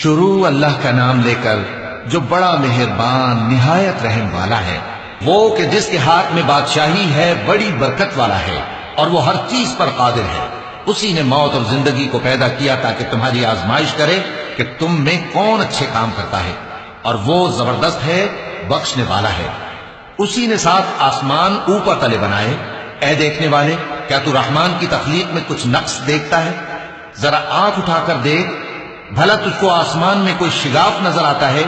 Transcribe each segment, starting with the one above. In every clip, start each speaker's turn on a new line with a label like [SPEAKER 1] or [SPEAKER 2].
[SPEAKER 1] شروع اللہ کا نام لے کر جو بڑا مہربان نہایت رحم والا ہے، وہ کہ جس کے ہاتھ میں بادشاہی ہے، بڑی برکت والا ہے اور وہ ہر چیز پر قادر ہے۔ اسی نے موت اور زندگی کو پیدا کیا تاکہ تمہاری آزمائش کرے کہ تم میں کون اچھے کام کرتا ہے، اور وہ زبردست ہے، بخشنے والا ہے۔ اسی نے 7 آسمان اوپر تلے بنائے۔ اے دیکھنے والے، کیا تو رحمان کی تخلیق میں کچھ نقص دیکھتا ہے؟ ذرا آنکھ اٹھا کر دیکھ، بھلا تجھ کو آسمان میں کوئی شگاف نظر آتا ہے؟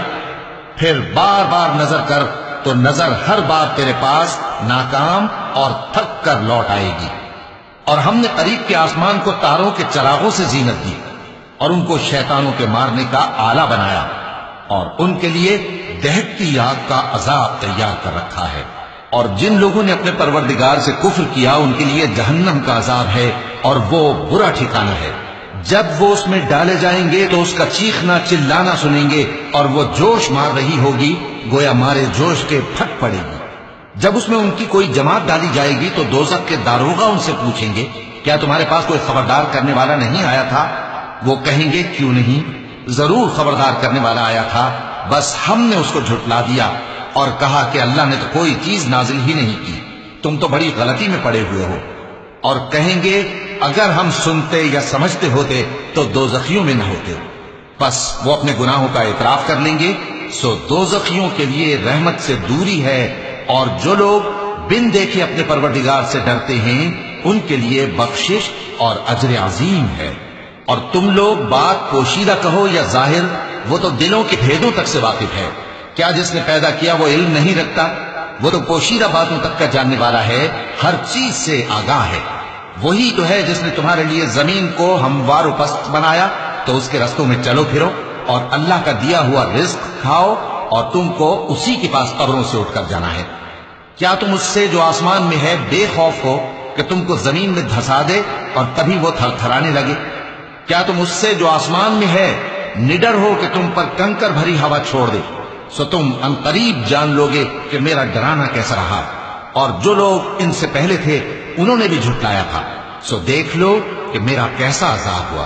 [SPEAKER 1] پھر بار بار نظر کر تو نظر ہر بار تیرے پاس ناکام اور تھک کر لوٹ آئے گی۔ اور ہم نے قریب کے آسمان کو تاروں کے چراغوں سے زینت دی اور ان کو شیطانوں کے مارنے کا آلہ بنایا، اور ان کے لیے دہکتی آگ کا عذاب تیار کر رکھا ہے۔ اور جن لوگوں نے اپنے پروردگار سے کفر کیا ان کے لیے جہنم کا عذاب ہے، اور وہ برا ٹھکانہ ہے۔ جب وہ اس میں ڈالے جائیں گے تو اس کا چیخنا چلانا سنیں گے، اور وہ جوش مار رہی ہوگی گویا مارے جوش کے پھٹ پڑے گی۔ جب اس میں ان کی کوئی جماعت ڈالی جائے گی تو دوزخ کے داروغہ ان سے پوچھیں گے، کیا تمہارے پاس کوئی خبردار کرنے والا نہیں آیا تھا؟ وہ کہیں گے، کیوں نہیں، ضرور خبردار کرنے والا آیا تھا، بس ہم نے اس کو جھٹلا دیا اور کہا کہ اللہ نے تو کوئی چیز نازل ہی نہیں کی، تم تو بڑی غلطی میں پڑے ہوئے ہو۔ اور کہیں گے، اگر ہم سنتے یا سمجھتے ہوتے تو دوزخیوں میں نہ ہوتے۔ بس وہ اپنے گناہوں کا اعتراف کر لیں گے، سو دوزخیوں کے لیے رحمت سے دوری ہے، اور جو لوگ بن دیکھے اپنے پروردگار سے ڈرتے ہیں ان کے لیے بخشش اور اجر عظیم ہے۔ اور تم لوگ بات پوشیدہ کہو یا ظاہر، وہ تو دلوں کے بھیدوں تک سے واقف ہے۔ کیا جس نے پیدا کیا وہ علم نہیں رکھتا؟ وہ تو پوشیدہ باتوں تک کا جاننے والا ہے، ہر چیز سے آگاہ ہے۔ وہی تو ہے جس نے تمہارے لیے زمین کو ہموار و پست بنایا، تو اس کے رستوں میں چلو پھرو اور اللہ کا دیا ہوا رزق کھاؤ، اور تم کو اسی کے پاس قبروں سے اٹھ کر جانا ہے۔ کیا تم اس سے جو آسمان میں ہے بے خوف ہو کہ تم کو زمین میں دھسا دے اور تبھی وہ تھر تھرانے لگے؟ کیا تم اس سے جو آسمان میں ہے نڈر ہو کہ تم پر کنکر بھری ہوا چھوڑ دے؟ سو تم عنقریب جان لوگے کہ میرا ڈرانا کیسا رہا۔ اور جو لوگ ان سے پہلے تھے انہوں نے بھی جھٹلایا تھا، سو دیکھ لو کہ میرا کیسا عذاب ہوا۔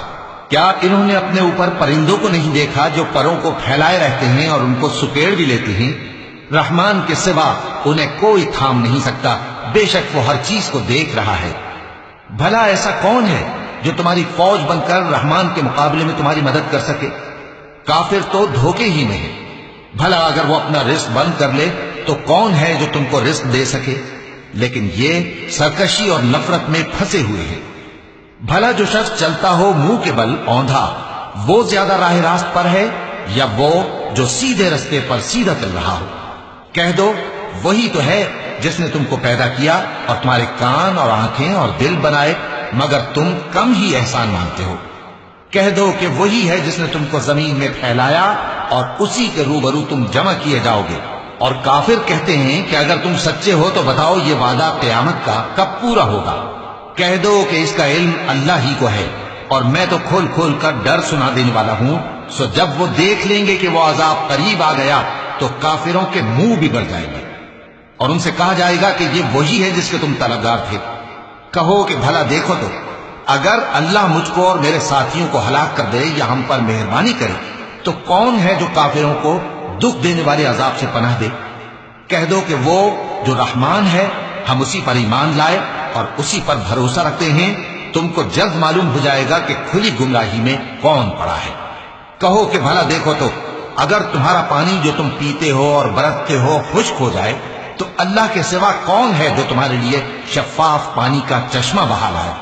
[SPEAKER 1] کیا انہوں نے اپنے اوپر پرندوں کو نہیں دیکھا جو پروں کو پھیلائے رہتے ہیں اور ان کو سکیڑ بھی لیتے ہیں؟ رحمان کے سوا انہیں کوئی تھام نہیں سکتا، بے شک وہ ہر چیز کو دیکھ رہا ہے۔ بھلا ایسا کون ہے جو تمہاری فوج بن کر رحمان کے مقابلے میں تمہاری مدد کر سکے؟ کافر تو دھوکے ہی میں ہے۔ بھلا اگر وہ اپنا رزق بند کر لے تو کون ہے جو تم کو رزق دے سکے؟ لیکن یہ سرکشی اور نفرت میں پھنسے ہوئے ہیں۔ بھلا جو شخص چلتا ہو منہ کے بل اوندھا، وہ زیادہ راہ راست پر ہے یا وہ جو سیدھے رستے پر سیدھا چل رہا ہو؟ کہہ دو، وہی تو ہے جس نے تم کو پیدا کیا اور تمہارے کان اور آنکھیں اور دل بنائے، مگر تم کم ہی احسان مانتے ہو۔ کہہ دو کہ وہی ہے جس نے تم کو زمین میں پھیلایا اور اسی کے روبرو تم جمع کیے جاؤ گے۔ اور کافر کہتے ہیں کہ اگر تم سچے ہو تو بتاؤ یہ وعدہ قیامت کا کب پورا ہوگا؟ کہہ دو کہ اس کا علم اللہ ہی کو ہے، اور میں تو کھول کھول کر ڈر سنا دینے والا ہوں۔ سو جب وہ دیکھ لیں گے کہ وہ عذاب قریب آ گیا تو کافروں کے منہ بگڑ جائیں گے، اور ان سے کہا جائے گا کہ یہ وہی ہے جس کے تم طلبگار تھے۔ کہو کہ بھلا دیکھو تو، اگر اللہ مجھ کو اور میرے ساتھیوں کو ہلاک کر دے یا ہم پر مہربانی کرے تو کون ہے جو کافروں کو دکھ دینے والے عذاب سے پناہ دے؟ کہہ دو کہ وہ جو رحمان ہے، ہم اسی پر ایمان لائے اور اسی پر بھروسہ رکھتے ہیں۔ تم کو جلد معلوم ہو جائے گا کہ کھلی گمراہی میں کون پڑا ہے۔ کہو کہ بھلا دیکھو تو، اگر تمہارا پانی جو تم پیتے ہو اور برتتے ہو خشک ہو جائے تو اللہ کے سوا کون ہے جو تمہارے لیے شفاف پانی کا چشمہ بہا لائے؟